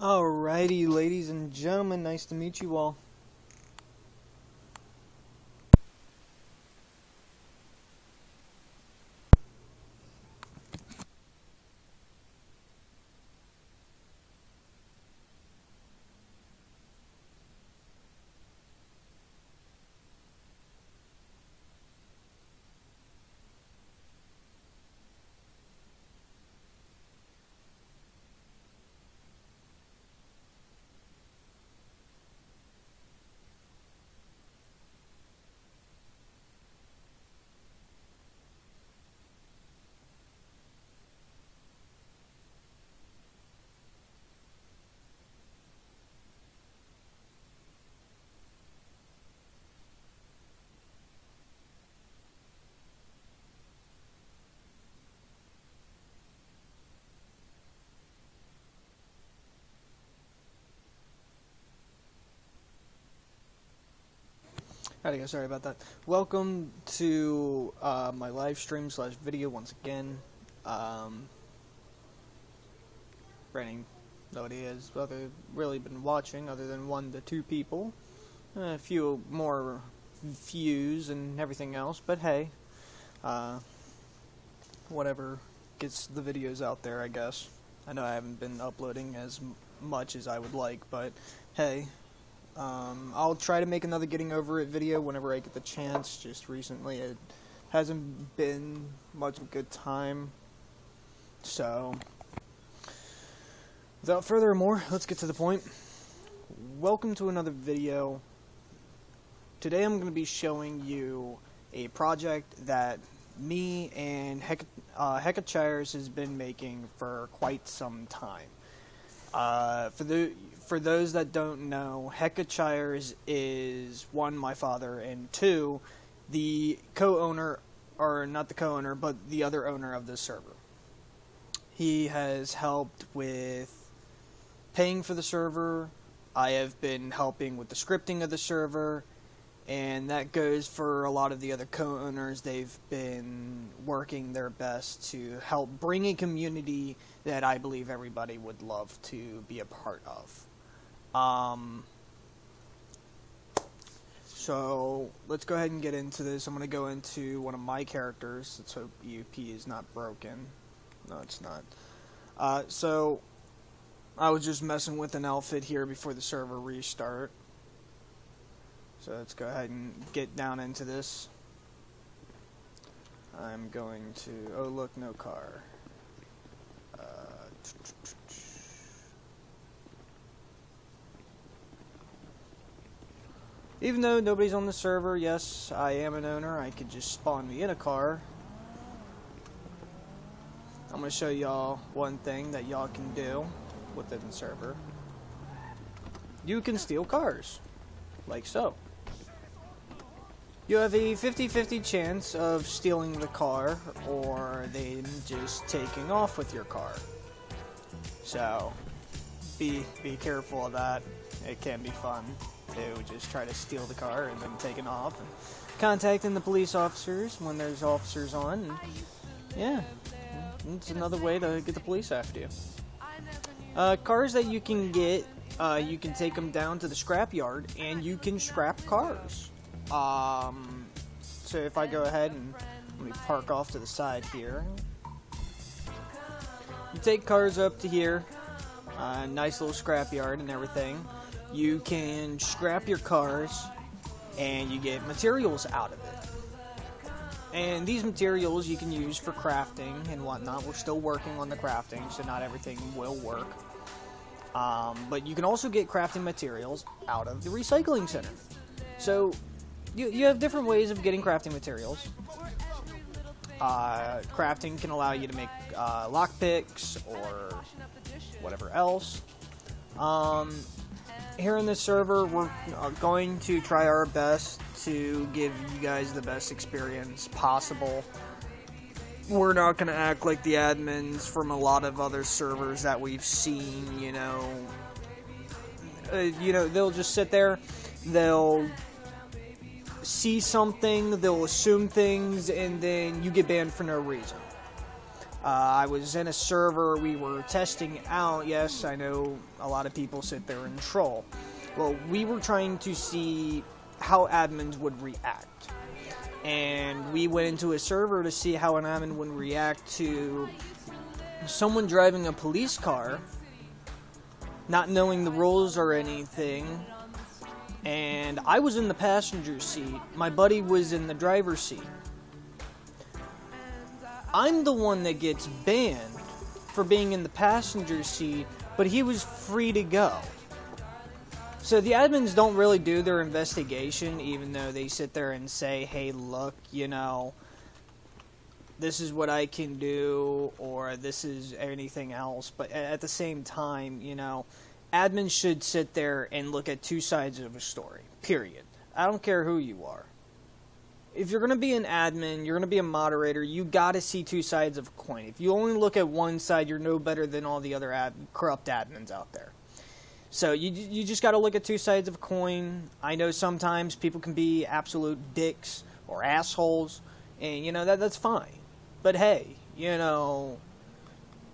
Alrighty, ladies and gentlemen, nice to meet you all. Alright guys, sorry about that. Welcome to my live stream / video once again. Brandon, nobody has really been watching other than 1 to 2 people. A few more views and everything else, but hey, whatever gets the videos out there, I guess. I know I haven't been uploading as much as I would like, but hey. I'll try to make another getting over it video whenever I get the chance. Just recently it hasn't been much of a good time. So, without further ado, let's get to the point. Welcome to another video. Today I'm going to be showing you a project that me and Heckachires has been making for quite some time. For those that don't know, Heckachires is 1, my father, and 2, the co-owner, or not the co-owner, but the other owner of this server. He has helped with paying for the server. I have been helping with the scripting of the server, and that goes for a lot of the other co-owners. They've been working their best to help bring a community that I believe everybody would love to be a part of. So let's go ahead and get into this. I'm going to go into one of my characters. Let's hope EUP is not broken. No, it's not. So I was just messing with an outfit here before the server restart. So let's go ahead and get down into this. I'm going to... Oh, look, no car. Even though nobody's on the server, yes, I am an owner. I could just spawn me in a car. I'm going to show y'all one thing that y'all can do within the server. You can steal cars. Like so. You have a 50-50 chance of stealing the car or them just taking off with your car. So, be careful of that. It can be fun to just try to steal the car and then taking off and contacting the police officers when there's officers on. And yeah, it's another way to get the police after you. Cars that you can get, you can take them down to the scrapyard and you can scrap cars. So if I go ahead and let me park off to the side here. You take cars up to here, nice little scrapyard and everything. You can scrap your cars and you get materials out of it. And these materials you can use for crafting and whatnot. We're still working on the crafting, so not everything will work. But you can also get crafting materials out of the recycling center. So you have different ways of getting crafting materials. Crafting can allow you to make lockpicks or whatever else. Here in this server, we're going to try our best to give you guys the best experience possible. We're not going to act like the admins from a lot of other servers that we've seen, you know, they'll just sit there, they'll see something, they'll assume things, and then you get banned for no reason. I was in a server we were testing out. Yes, I know a lot of people sit there and troll. Well, we were trying to see how admins would react. And we went into a server to see how an admin would react to someone driving a police car, not knowing the rules or anything. And I was in the passenger seat. My buddy was in the driver's seat. I'm the one that gets banned for being in the passenger seat, but he was free to go. So the admins don't really do their investigation, even though they sit there and say, hey, look, you know, this is what I can do, or this is anything else. But at the same time, you know, admins should sit there and look at two sides of a story, period. I don't care who you are. If you're going to be an admin, you're going to be a moderator, you got to see two sides of a coin. If you only look at one side, you're no better than all the other corrupt admins out there. So you just got to look at two sides of a coin. I know sometimes people can be absolute dicks or assholes, and you know that's fine. But hey, you know,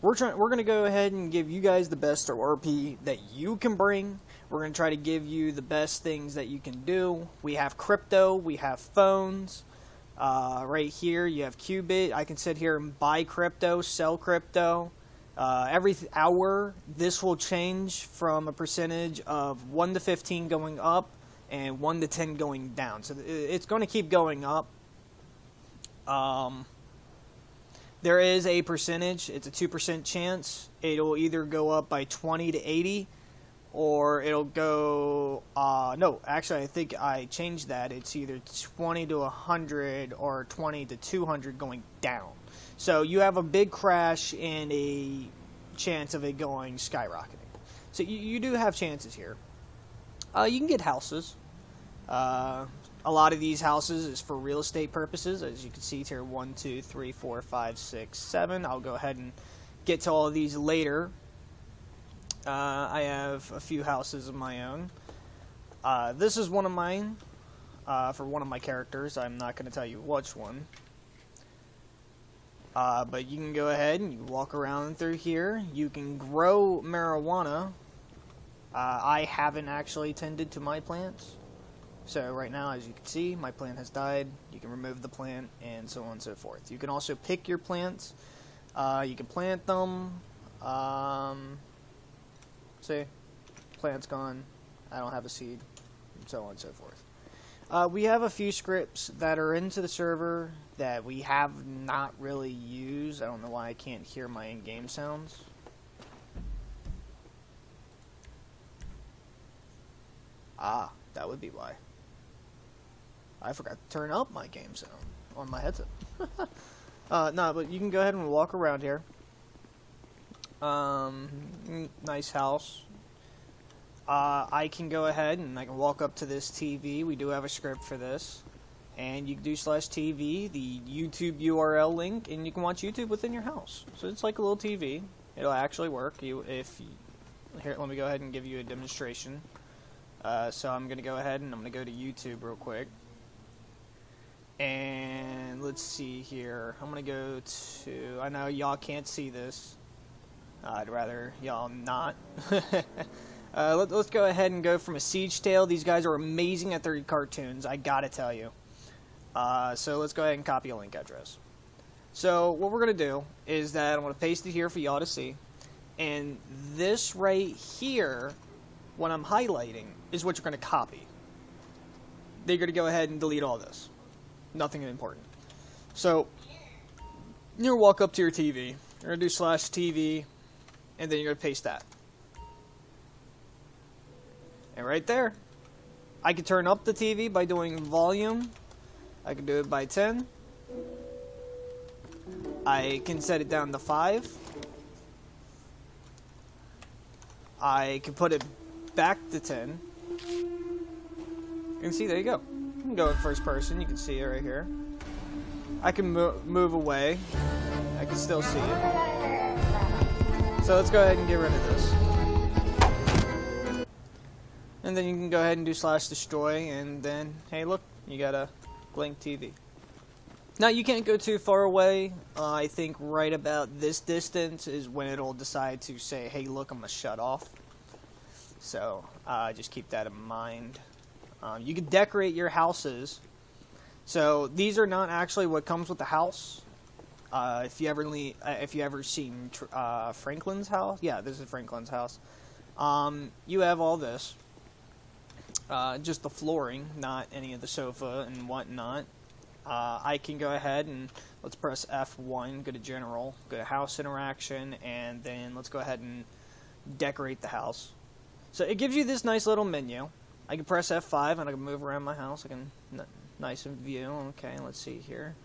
we're going to go ahead and give you guys the best RP that you can bring. We're going to try to give you the best things that you can do. We have crypto. We have phones. Right here, you have Qubit. I can sit here and buy crypto, sell crypto. Every hour, this will change from a percentage of 1 to 15 going up and 1 to 10 going down. So it's going to keep going up. There is a percentage. It's a 2% chance. It'll either go up by 20 to 80. Or it'll go, no, actually I think I changed that. It's either 20 to 100 or 20 to 200 going down. So you have a big crash and a chance of it going skyrocketing. So you do have chances here. You can get houses. A lot of these houses is for real estate purposes. As you can see here, 1, 2, 3, 4, 5, 6, 7. I'll go ahead and get to all of these later. I have a few houses of my own. This is one of mine, for one of my characters. I'm not going to tell you which one. But you can go ahead and you walk around through here. You can grow marijuana. I haven't actually tended to my plants. So right now, as you can see, my plant has died. You can remove the plant and so on and so forth. You can also pick your plants. You can plant them. See, plant's gone, I don't have a seed, and so on and so forth. We have a few scripts that are into the server that we have not really used. I don't know why I can't hear my in-game sounds. Ah, that would be why. I forgot to turn up my game sound on my headset. No, but you can go ahead and walk around here. Nice house. I can go ahead and I can walk up to this TV. We do have a script for this. And you can do /TV, the YouTube URL link, and you can watch YouTube within your house. So it's like a little TV. It'll actually work. Here, let me go ahead and give you a demonstration. So I'm going to go ahead and I'm going to go to YouTube real quick. And let's see here. I'm going to go to, I know y'all can't see this. I'd rather y'all not. Let's go ahead and go from a Siege Tale. These guys are amazing at their cartoons, I gotta tell you. So let's go ahead and copy a link address. So what we're going to do is that I'm going to paste it here for y'all to see. And this right here, what I'm highlighting, is what you're going to copy. Then you're going to go ahead and delete all this. Nothing important. So you're going to walk up to your TV. You're going to do /TV. And then you're going to paste that. And right there, I can turn up the TV by doing volume. I can do it by 10. I can set it down to 5. I can put it back to 10. You can see, there you go. You can go in first person. You can see it right here. I can move away. I can still see it. So let's go ahead and get rid of this. And then you can go ahead and do /destroy, and then, hey look, you got a blank TV. Now, you can't go too far away. I think right about this distance is when it'll decide to say, hey, look, I'm going to shut off. So, just keep that in mind. You can decorate your houses. So, these are not actually what comes with the house. If you ever seen Franklin's house, yeah, this is Franklin's house. You have all this, just the flooring, not any of the sofa and whatnot. I can go ahead and let's press F1, go to General, go to House Interaction, and then let's go ahead and decorate the house. So it gives you this nice little menu. I can press F5 and I can move around my house. I can nice in view. Okay, let's see here.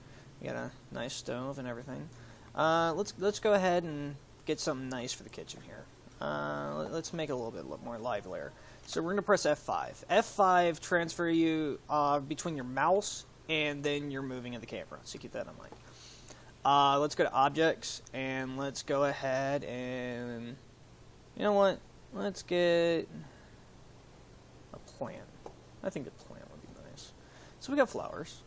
We got a nice stove and everything. Let's go ahead and get something nice for the kitchen here. Let's make it a little bit more livelier. So we're gonna press F5. F5 transfer you between your mouse and then you're moving of the camera. So keep that in mind. Let's go to Objects and let's go ahead and you know what? Let's get a plant. I think a plant would be nice. So we got flowers.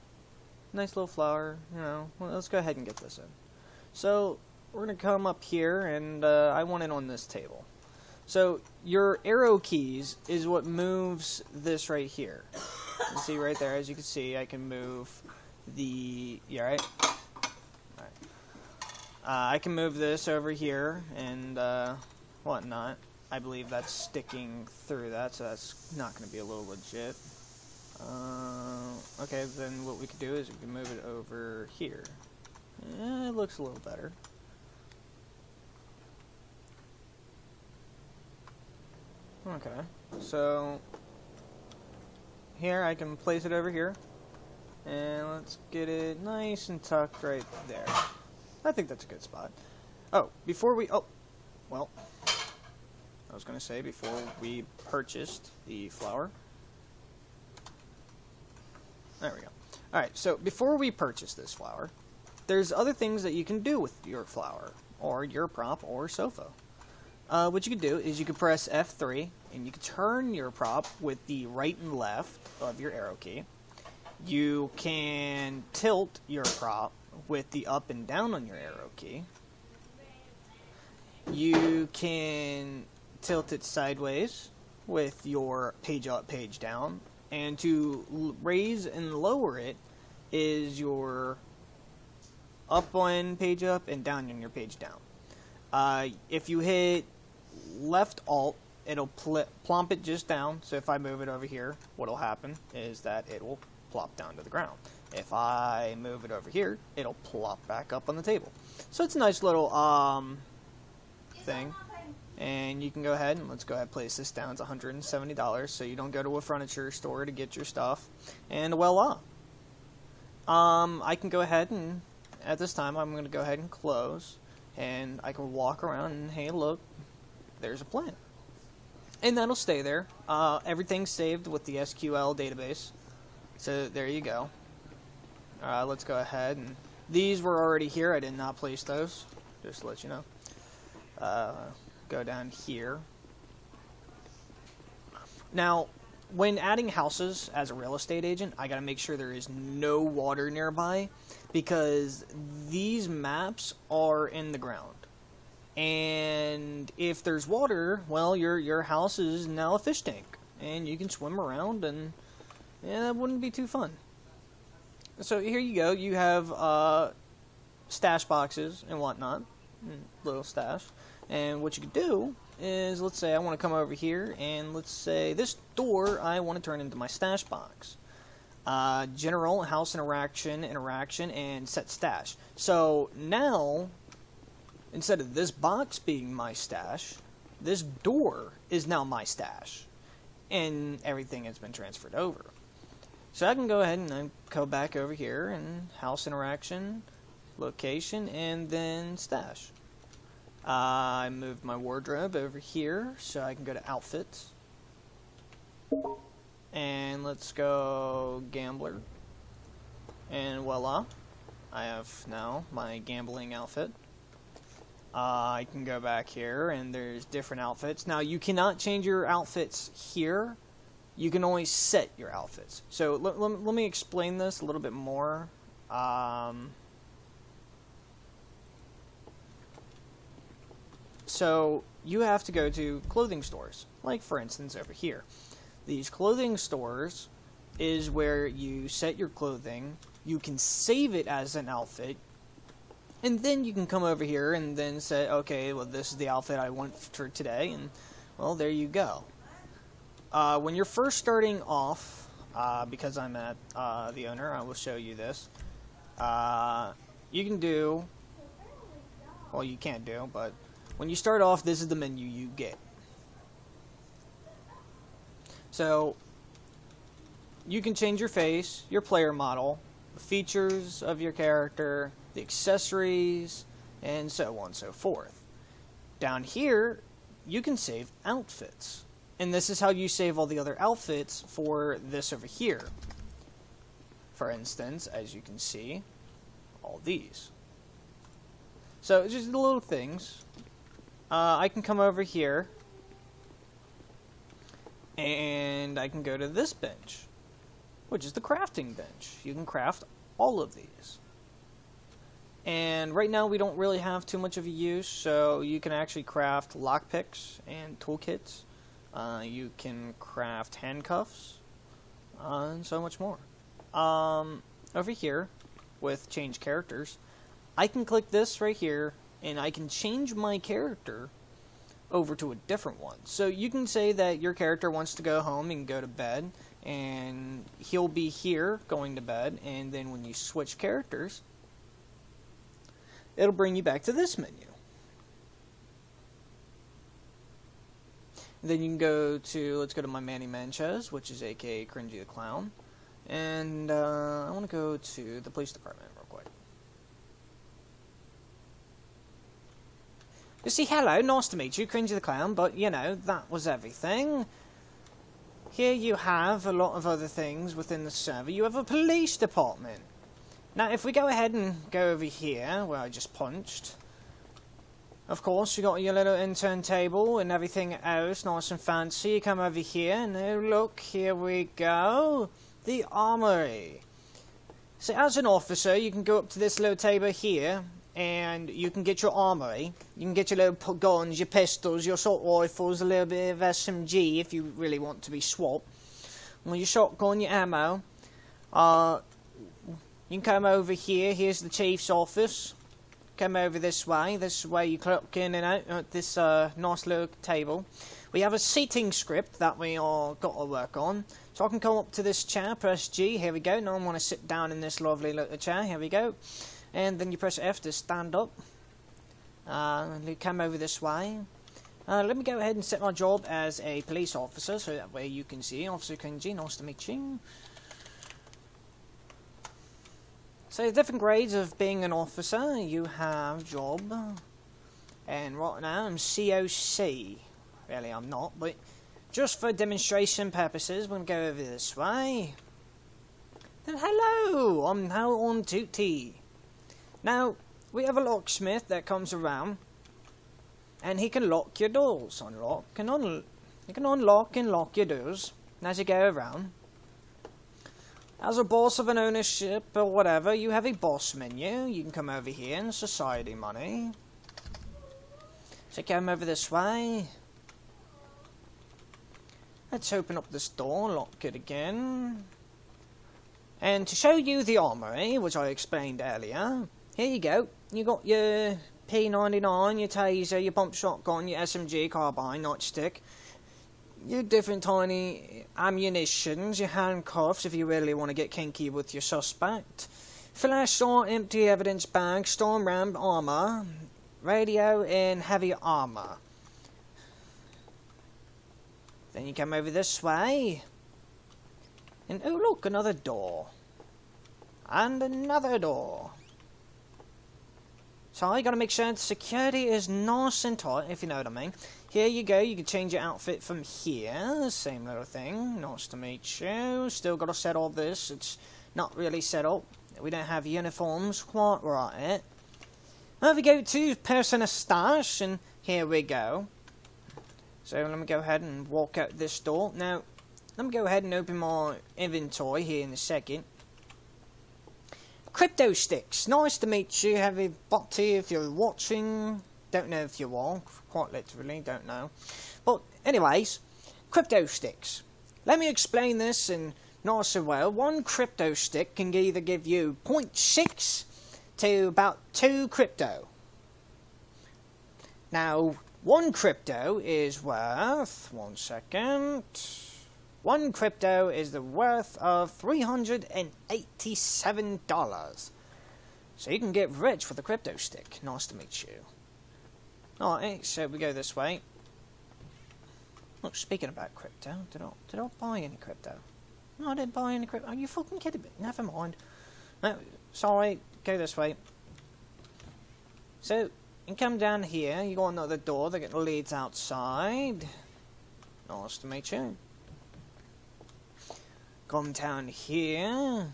Nice little flower, you know. Well, let's go ahead and get this in. So we're going to come up here, and I want it on this table. So your arrow keys is what moves this right here. You see right there, as you can see, I can move the... Yeah, right? Alright. I can move this over here and whatnot. I believe that's sticking through that, so that's not going to be a little legit. Okay, then what we could do is we can move it over here. Yeah, it looks a little better. Okay, so here I can place it over here. And let's get it nice and tucked right there. I think that's a good spot. Oh, before we... Oh, well... I was going to say, before we purchased the flower. There we go. Alright, so before we purchase this flower, there's other things that you can do with your flower, or your prop, or sofa. What you can do is you can press F3, and you can turn your prop with the right and left of your arrow key. You can tilt your prop with the up and down on your arrow key. You can tilt it sideways with your page up, page down, and to raise and lower it is your up on page up and down on your page down. If you hit left alt, it'll plump it just down. So if I move it over here, what'll happen is that it will plop down to the ground. If I move it over here, it'll plop back up on the table. So it's a nice little thing. And you can go ahead and let's go ahead and place this down. It's $170, so you don't go to a furniture store to get your stuff. And voila. I can go ahead and at this time I'm going to go ahead and close, and I can walk around and hey, look, there's a plant, and that'll stay there. Everything's saved with the SQL database, so there you go. Let's go ahead, and these were already here. I did not place those, just to let you know. Go down here. Now, when adding houses as a real estate agent, I gotta make sure there is no water nearby, because these maps are in the ground. And if there's water, well, your house is now a fish tank, and you can swim around, and yeah, that wouldn't be too fun. So here you go. You have stash boxes and whatnot, little stash. And what you could do is, let's say I want to come over here, and let's say this door I want to turn into my stash box. General, house interaction, and set stash. So now, instead of this box being my stash, this door is now my stash. And everything has been transferred over. So I can go ahead and go back over here, and house interaction, location, and then stash. I moved my wardrobe over here, so I can go to Outfits. And let's go Gambler. And voila, I have now my gambling outfit. I can go back here, and there's different outfits. Now, you cannot change your outfits here. You can only set your outfits. So let me explain this a little bit more. So you have to go to clothing stores, like for instance over here. These clothing stores is where you set your clothing, you can save it as an outfit, and then you can come over here and then say, okay, well this is the outfit I want for today, and well, there you go. When you're first starting off, because I'm at the owner, I will show you this. You can do, well you can't do, but when you start off, this is the menu you get. So, you can change your face, your player model, the features of your character, the accessories, and so on and so forth. Down here, you can save outfits. And this is how you save all the other outfits for this over here. For instance, as you can see, all these. So, just the little things. I can come over here, and I can go to this bench, which is the crafting bench. You can craft all of these. And right now we don't really have too much of a use, so you can actually craft lockpicks and toolkits. You can craft handcuffs, and so much more. Over here, with change characters, I can click this right here, and I can change my character over to a different one. So you can say that your character wants to go home and go to bed, and he'll be here going to bed, and then when you switch characters, it'll bring you back to this menu. And then you can go to, let's go to my Manny Manchez, which is aka Cringy the Clown, and I want to go to the police department real quick. You see, hello, nice to meet you, Cringy the Clown, but, you know, that was everything. Here you have a lot of other things within the server. You have a police department. Now, if we go ahead and go over here, where I just punched, of course, you got your little intern table and everything else, nice and fancy. You come over here, and oh, look, here we go, the Armory. So, as an officer, you can go up to this little table here, and you can get your armory. You can get your little guns, your pistols, your assault rifles, a little bit of SMG if you really want to be swap. Well, your shotgun, your ammo. You can come over here. Here's the chief's office. Come over this way. This is where you clock in and out at this nice little table. We have a seating script that we all got to work on. So I can come up to this chair, press G. Here we go. Now I want to sit down in this lovely little chair. Here we go. And then you press F to stand up. You come over this way. Let me go ahead and set my job as a police officer, so that way you can see. Officer Cringy, nice to meet you. So, different grades of being an officer. You have job. And right now I'm COC. Really, I'm not, but just for demonstration purposes, we're going to go over this way. Then hello! I'm now on duty. Now, we have a locksmith that comes around, and he can lock your doors. You can unlock and lock your doors as you go around. As a boss of an ownership or whatever, you have a boss menu. You can come over here in society money. So come over this way. Let's open up this door, lock it again. And to show you the armory, which I explained earlier, here you go. You got your P99, your taser, your pump shotgun, your SMG carbine, nightstick, your different tiny ammunitions, your handcuffs if you really want to get kinky with your suspect, flashlight, empty evidence bag, storm rammed armor, radio, and heavy armor. Then you come over this way, and oh look, another door, and another door. So you got to make sure the security is nice and tight, if you know what I mean. Here you go, you can change your outfit from here, same little thing, nice to meet you. Still got to set all this, it's not really set up. We don't have uniforms quite right. Now we go to person stash, and here we go. So let me go ahead and walk out this door. Now, let me go ahead and open my inventory here in a second. Crypto Sticks. Nice to meet you, Heavy Butty, if you're watching. Don't know if you are, quite literally, don't know. But anyways, Crypto Sticks. Let me explain this in nice and well. One crypto stick can either give you 0.6 to about 2 crypto. Now, one crypto is worth, one crypto is the worth of $387. So you can get rich with a crypto stick. Nice to meet you. Alright, so we go this way. Look, speaking about crypto, did I buy any crypto? No, I didn't buy any crypto. Are you fucking kidding me? Never mind. No, sorry, go this way. So, you come down here, you got another door that leads outside. Nice to meet you. Come down here.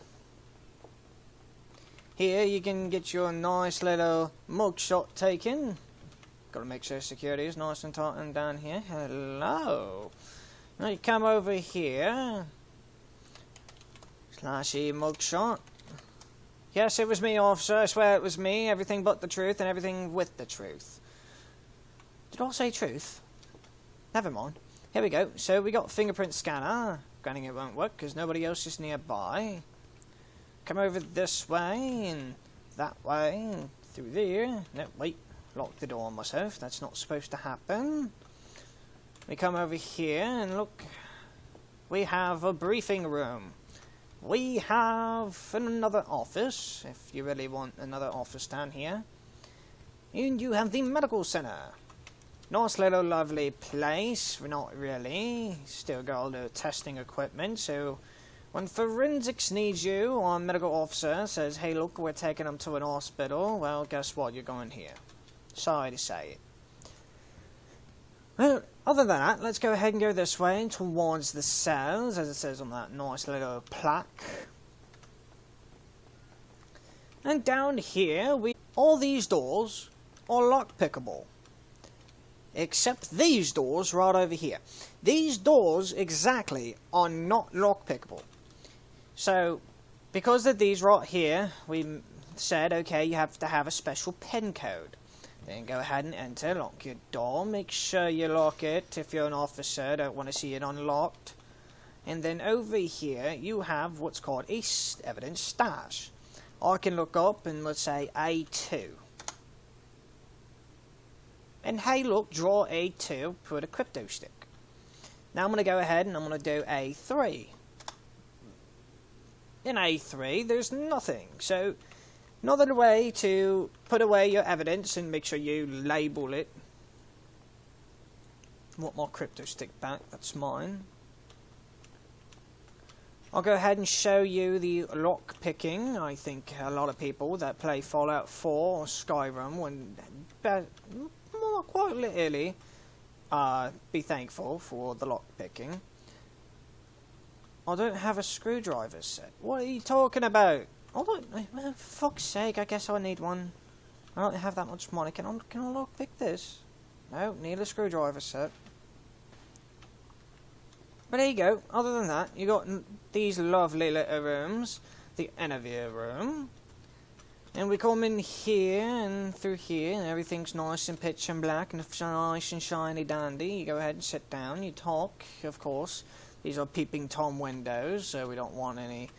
Here you can get your nice little mugshot taken. Gotta make sure security is nice and tight and down here. Hello. Now you come over here. Slashy mugshot. Yes, it was me, officer. I swear it was me. Everything but the truth and everything with the truth. Did I say truth? Never mind. Here we go. So we got Fingerprint Scanner. Granting it won't work because nobody else is nearby. Come over this way and that way. Through there. No, wait. Lock the door on myself. That's not supposed to happen. We come over here and look. We have a briefing room. We have another office, if you really want another office down here. And you have the medical center. Nice little lovely place. Not really. Still got all the testing equipment, so when forensics needs you, or a medical officer says, hey look, we're taking them to an hospital, well, guess what, you're going here. Sorry to say it. Well, other than that, let's go ahead and go this way towards the cells, as it says on that nice little plaque. And down here, all these doors are lock-pickable. Except these doors right over here. These doors, exactly, are not lock-pickable. So, because of these right here, we said, okay, you have to have a special PIN code. Then go ahead and enter, lock your door, make sure you lock it if you're an officer, don't want to see it unlocked. And then over here you have what's called a evidence stash. I can look up and let's say A2. And hey look, draw A2, put a crypto stick. Now I'm going to go ahead and I'm going to do A3. In A3 there's nothing, so another way to put away your evidence and make sure you label it. I want my crypto stick back, that's mine. I'll go ahead and show you the lock picking. I think a lot of people that play Fallout 4 or Skyrim would quite literally be thankful for the lock picking. I don't have a screwdriver set. What are you talking about? For fuck's sake, I guess I need one. I don't have that much money. Can I lockpick this? No, need a screwdriver set. But there you go. Other than that, you got these lovely little rooms. The interview room. And we come in here and through here, and everything's nice and pitch and black and nice and shiny dandy. You go ahead and sit down, you talk, of course. These are peeping Tom windows, so we don't want any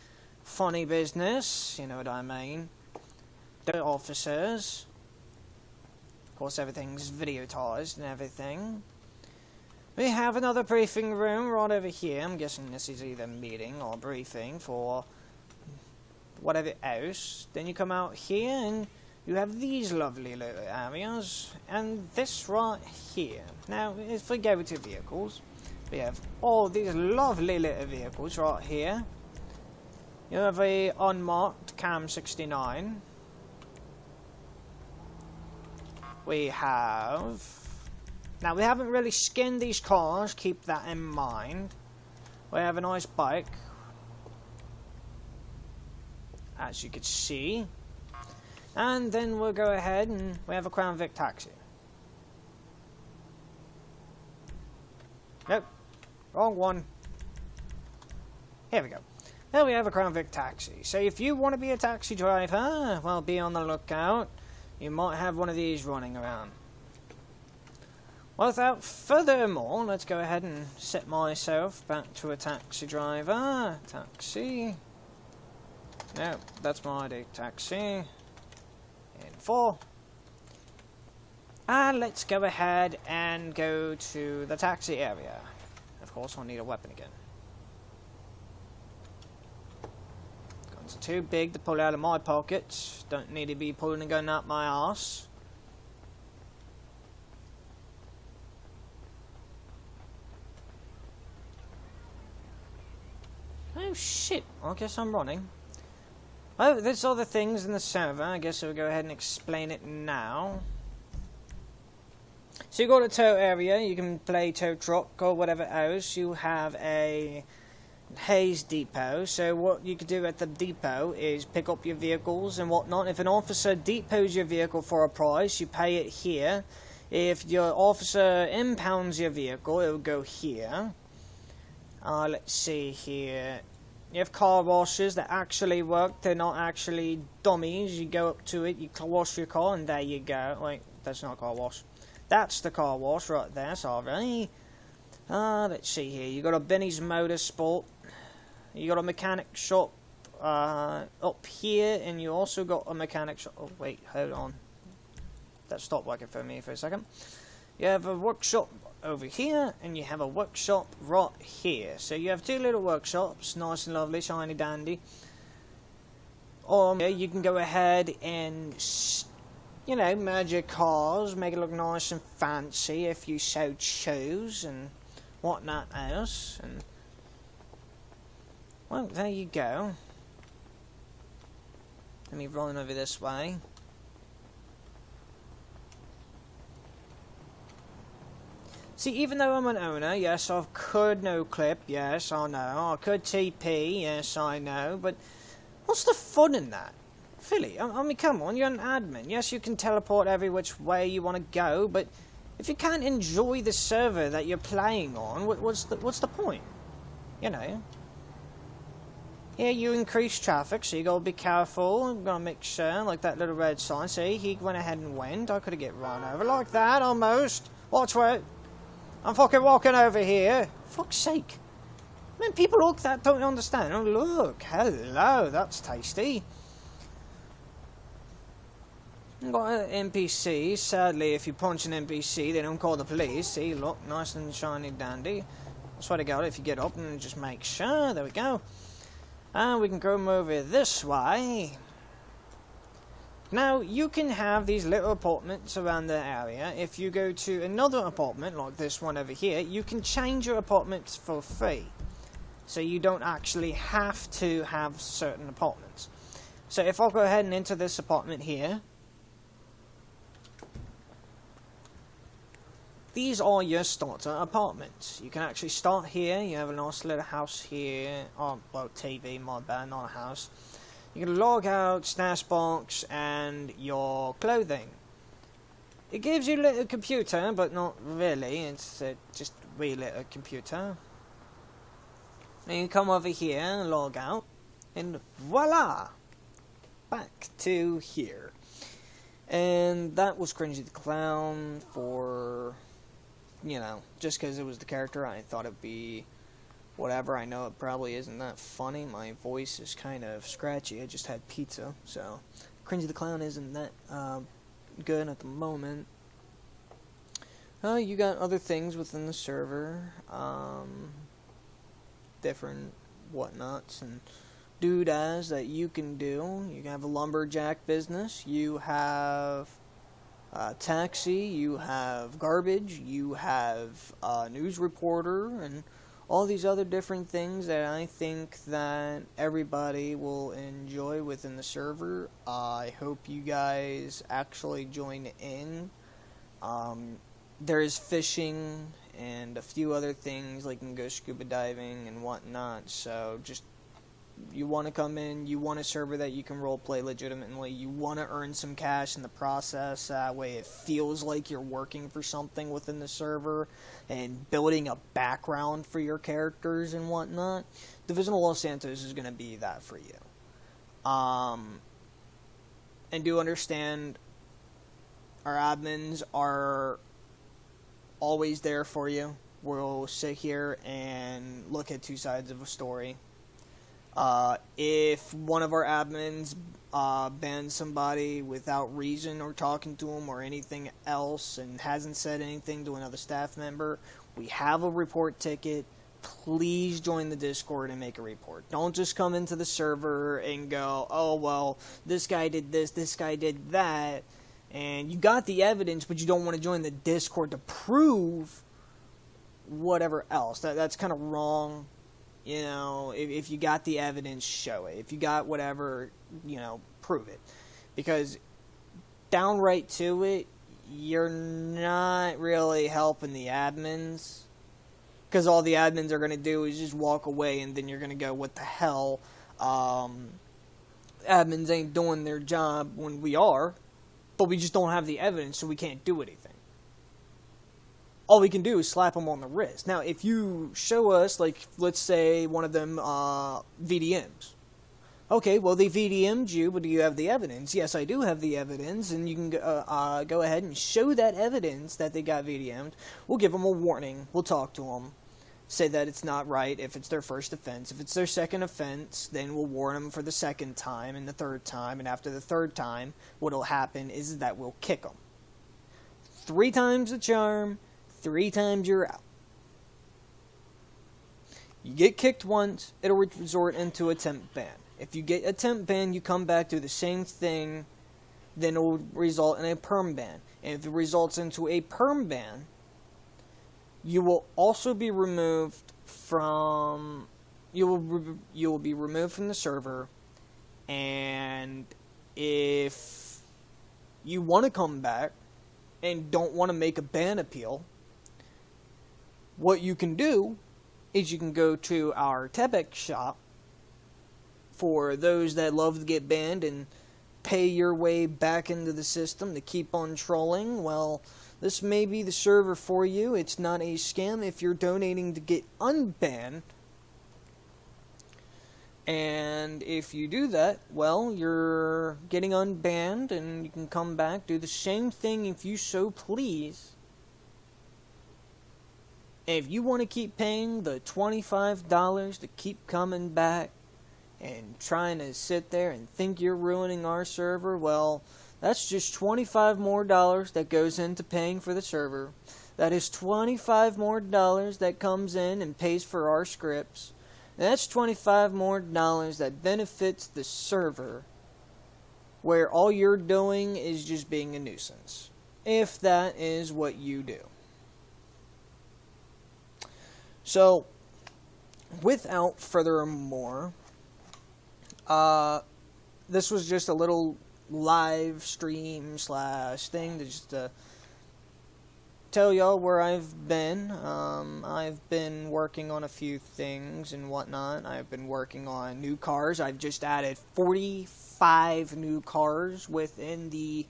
funny business, you know what I mean. The officers. Of course, everything's videotized and everything. We have another briefing room right over here. I'm guessing this is either meeting or briefing for whatever else. Then you come out here and you have these lovely little areas and this right here. Now, if we go to vehicles, we have all these lovely little vehicles right here. You have a unmarked Cam 69. We have... Now, we haven't really skinned these cars, keep that in mind. We have a nice bike, as you can see. And then we'll go ahead and we have a Crown Vic Taxi. Nope, wrong one. Here we go. Here we have a Crown Vic Taxi. So if you want to be a taxi driver, well, be on the lookout. You might have one of these running around. Well, without furthermore, let's go ahead and set myself back to a taxi driver. Taxi. No, that's my ID. Taxi. In 4. And let's go ahead and go to the taxi area. Of course, I'll need a weapon again. Guns are too big to pull out of my pockets. Don't need to be pulling a gun out my arse. Oh shit, I guess I'm running. Oh, there's other things in the server. I guess I'll go ahead and explain it now. So you go to tow area, you can play tow truck or whatever else. You have a haze depot. So what you could do at the depot is pick up your vehicles and whatnot. If an officer depots your vehicle for a price, you pay it here. If your officer impounds your vehicle, it will go here. Let's see here. You have car washes that actually work. They're not actually dummies. You go up to it, you wash your car, and there you go. Wait, that's not a car wash. That's the car wash right there, sorry. Let's see here. You got a Benny's Motorsport. You got a mechanic shop up here, and you also got a mechanic shop. Oh, wait, hold on. That stopped working for me for a second. You have a workshop over here, and you have a workshop right here. So you have two little workshops, nice and lovely, shiny dandy. Yeah, you can go ahead and, you know, merge your cars, make it look nice and fancy if you so choose, and whatnot else. And well, there you go. Let me run over this way. See, even though I'm an owner, yes, I could no-clip, yes, I know. I could TP, yes, I know. But what's the fun in that? Really? I mean, come on, you're an admin. Yes, you can teleport every which way you want to go, but if you can't enjoy the server that you're playing on, what's the point? You know? Here you increase traffic, so you gotta be careful. I'm gonna make sure, like that little red sign. See, he went ahead and went. I could have get run over like that, almost. Watch where... I'm fucking walking over here. Fuck's sake. I mean, people look that don't understand. Oh, look. Hello. That's tasty. Got an NPC. Sadly, if you punch an NPC, they don't call the police. See, look. Nice and shiny dandy. I swear to God, if you get up and just make sure. There we go. And we can come over this way. Now, you can have these little apartments around the area. If you go to another apartment, like this one over here, you can change your apartments for free. So you don't actually have to have certain apartments. So if I'll go ahead and enter this apartment here. These are your starter apartments. You can actually start here. You have a nice little house here. Oh, well, TV, my bad, not a house. You can log out, stash box, and your clothing. It gives you a little computer, but not really. It's just a wee little computer. And you come over here and log out, and voila! Back to here. And that was Cringy the Clown for, you know, just because it was the character. I thought it'd be whatever. I know it probably isn't that funny. My voice is kind of scratchy. I just had pizza, so Cringy the Clown isn't that good at the moment. You got other things within the server, different whatnots and doodads that you can do. You can have a lumberjack business. You have taxi. You have garbage. You have news reporter and all these other different things that I think that everybody will enjoy within the server. I hope you guys actually join in. There is fishing and a few other things, like you can go scuba diving and whatnot. So just, you want to come in, you want a server that you can roleplay legitimately, you want to earn some cash in the process, that way it feels like you're working for something within the server and building a background for your characters and whatnot. Division of Los Santos is going to be that for you. And do understand our admins are always there for you. We'll sit here and look at two sides of a story. If one of our admins bans somebody without reason or talking to them or anything else and hasn't said anything to another staff member, we have a report ticket. Please join the Discord and make a report. Don't just come into the server and go, oh, well, this guy did this guy did that, and you got the evidence, but you don't want to join the Discord to prove whatever else. That's kind of wrong. You know, if you got the evidence, show it. If you got whatever, you know, prove it. Because downright to it, you're not really helping the admins. Because all the admins are going to do is just walk away, and then you're going to go, what the hell? Admins ain't doing their job when we are, but we just don't have the evidence, so we can't do anything. All we can do is slap them on the wrist. Now, if you show us, like, let's say one of them VDMs. Okay, well, they VDM'd you, but do you have the evidence? Yes, I do have the evidence, and you can go ahead and show that evidence that they got VDM'd. We'll give them a warning. We'll talk to them. Say that it's not right if it's their first offense. If it's their second offense, then we'll warn them for the second time and the third time, and after the third time, what'll happen is that we'll kick them. 3 times the charm. 3 times you're out. You get kicked once, it'll resort into a temp ban. If you get a temp ban, you come back, do the same thing, then it will result in a perm ban. And if it results into a perm ban, you will also be removed from... You will be removed from the server, and if you want to come back and don't want to make a ban appeal, what you can do is you can go to our Tebex shop for those that love to get banned and pay your way back into the system to keep on trolling. Well, this may be the server for you. It's not a scam if you're donating to get unbanned. And if you do that, well, you're getting unbanned and you can come back, do the same thing if you so please. And if you want to keep paying the $25 to keep coming back and trying to sit there and think you're ruining our server, well, that's just $25 more that goes into paying for the server. That is $25 more that comes in and pays for our scripts. And that's $25 more that benefits the server, where all you're doing is just being a nuisance, if that is what you do. So, without further more, this was just a little live stream / thing to just tell y'all where I've been. I've been working on a few things and whatnot. I've been working on new cars. I've just added 45 new cars within the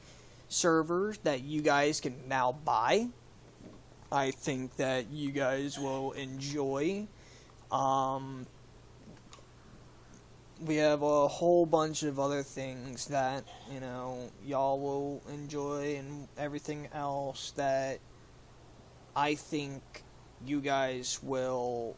servers that you guys can now buy. I think that you guys will enjoy. We have a whole bunch of other things that, you know, y'all will enjoy, and everything else that I think you guys will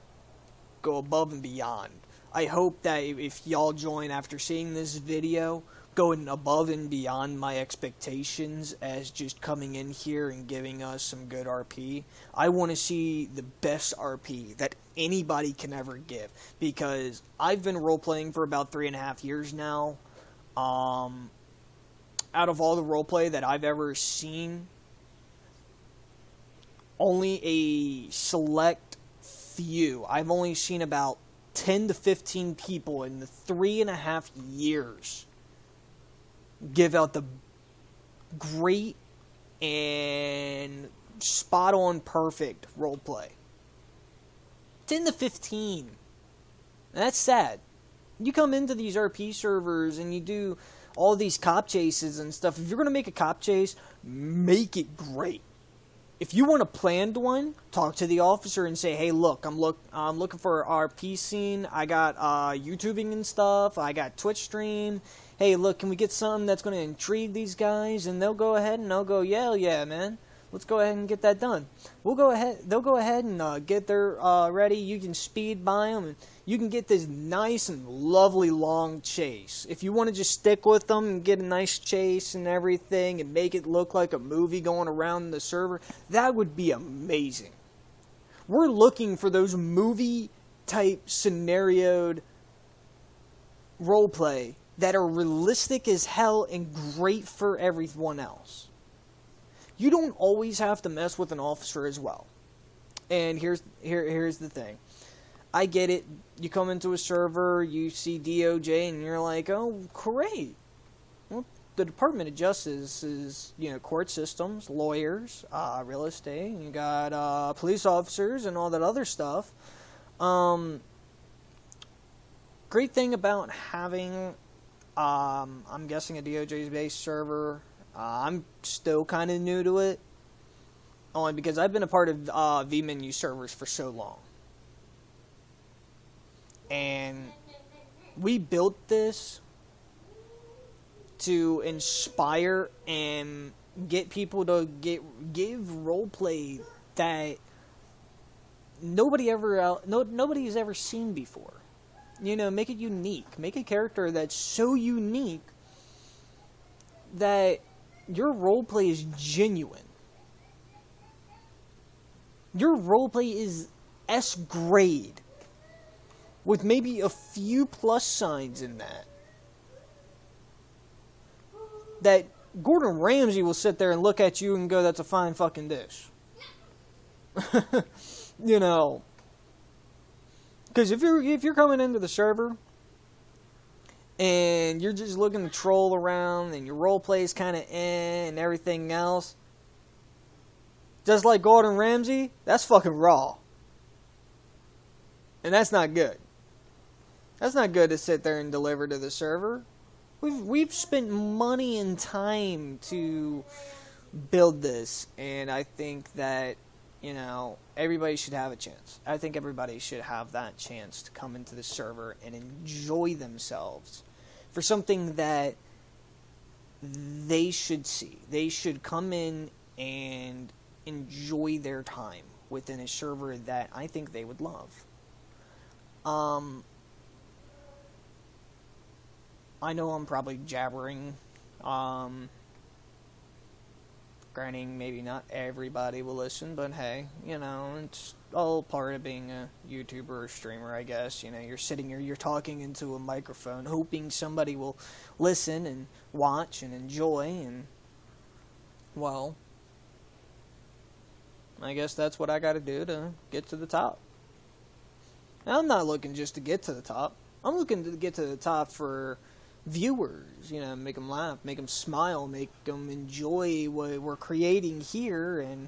go above and beyond. I hope that if y'all join after seeing this video, going above and beyond my expectations as just coming in here and giving us some good RP. I want to see the best RP that anybody can ever give, because I've been role-playing for about 3.5 years now. Out of all the roleplay that I've ever seen, only a select few. I've only seen about 10 to 15 people in the 3.5 years give out the great and spot-on perfect roleplay. 10 to 15. That's sad. You come into these RP servers and you do all these cop chases and stuff. If you're going to make a cop chase, make it great. If you want a planned one, talk to the officer and say, hey, look, I'm looking for RP scene. I got YouTubing and stuff. I got Twitch stream. Hey, look, can we get something that's going to intrigue these guys? And they'll go ahead and they'll go, yeah, man. Let's go ahead and get that done. They'll go ahead and get their ready. You can speed by them, and you can get this nice and lovely long chase. If you want to just stick with them and get a nice chase and everything, and make it look like a movie going around the server, that would be amazing. We're looking for those movie-type scenarioed roleplay that are realistic as hell and great for everyone else. You don't always have to mess with an officer as well. And here's the thing. I get it. You come into a server, you see DOJ, and you're like, oh, great. Well, the Department of Justice is, court systems, lawyers, real estate, and you got police officers and all that other stuff. Great thing about having, I'm guessing, a DOJ-based server. I'm still kind of new to it, only because I've been a part of vMenu servers for so long. And we built this to inspire and get people to give roleplay that nobody's ever seen before. Make it unique. Make a character that's so unique that your roleplay is genuine. Your roleplay is S grade, with maybe a few plus signs in that. That Gordon Ramsay will sit there and look at you and go, that's a fine fucking dish. Because if you're coming into the server and you're just looking to troll around, and your roleplay is kind of and everything else, just like Gordon Ramsay, that's fucking raw. And that's not good. That's not good to sit there and deliver to the server. We've spent money and time to build this, and I think that, everybody should have a chance. I think everybody should have that chance to come into the server and enjoy themselves for something that they should see. They should come in and enjoy their time within a server that I think they would love. I know I'm probably jabbering. Granted, maybe not everybody will listen, but hey, it's all part of being a YouTuber or streamer, I guess. You're sitting here, you're talking into a microphone, hoping somebody will listen and watch and enjoy, and, well, I guess that's what I gotta do to get to the top. Now, I'm not looking just to get to the top. I'm looking to get to the top for viewers, make them laugh, make them smile, make them enjoy what we're creating here, and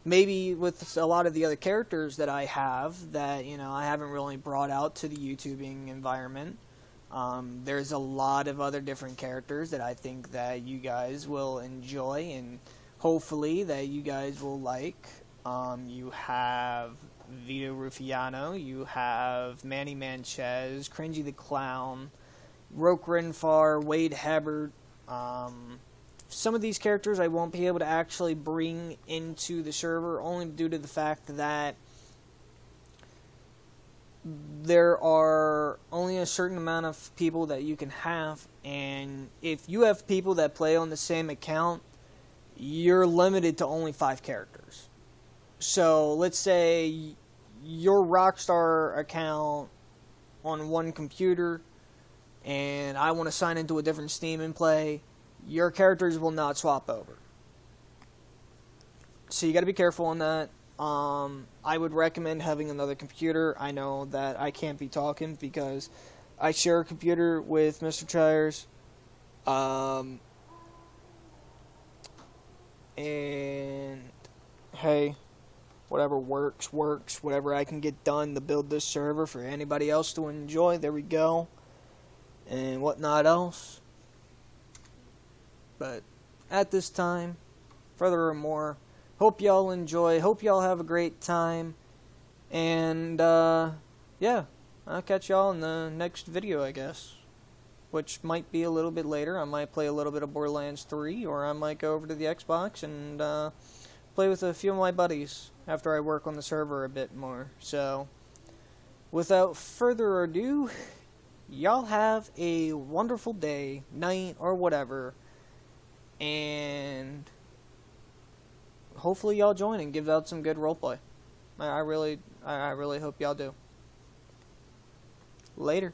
maybe with a lot of the other characters that I have that, I haven't really brought out to the YouTubing environment. There's a lot of other different characters that I think that you guys will enjoy, and hopefully that you guys will like. You have Vito Ruffiano, you have Manny Manchez, Cringy the Clown, Roke Renfar, Wade Hubbard. Some of these characters I won't be able to actually bring into the server, only due to the fact that there are only a certain amount of people that you can have, and if you have people that play on the same account, you're limited to only 5 characters. So let's say your Rockstar account on one computer, and I want to sign into a different Steam and play, your characters will not swap over. So you got to be careful on that. I would recommend having another computer. I know that I can't be talking because I share a computer with Mr. Chires. And hey, whatever works. Whatever I can get done to build this server for anybody else to enjoy, there we go. And whatnot else. But at this time, furthermore, Hope y'all enjoy. Hope y'all have a great time. And, yeah, I'll catch y'all in the next video, I guess. Which might be a little bit later. I might play a little bit of Borderlands 3, or I might go over to the Xbox and play with a few of my buddies after I work on the server a bit more. So, without further ado, y'all have a wonderful day, night, or whatever. And hopefully y'all join and give out some good roleplay. I really hope y'all do. Later.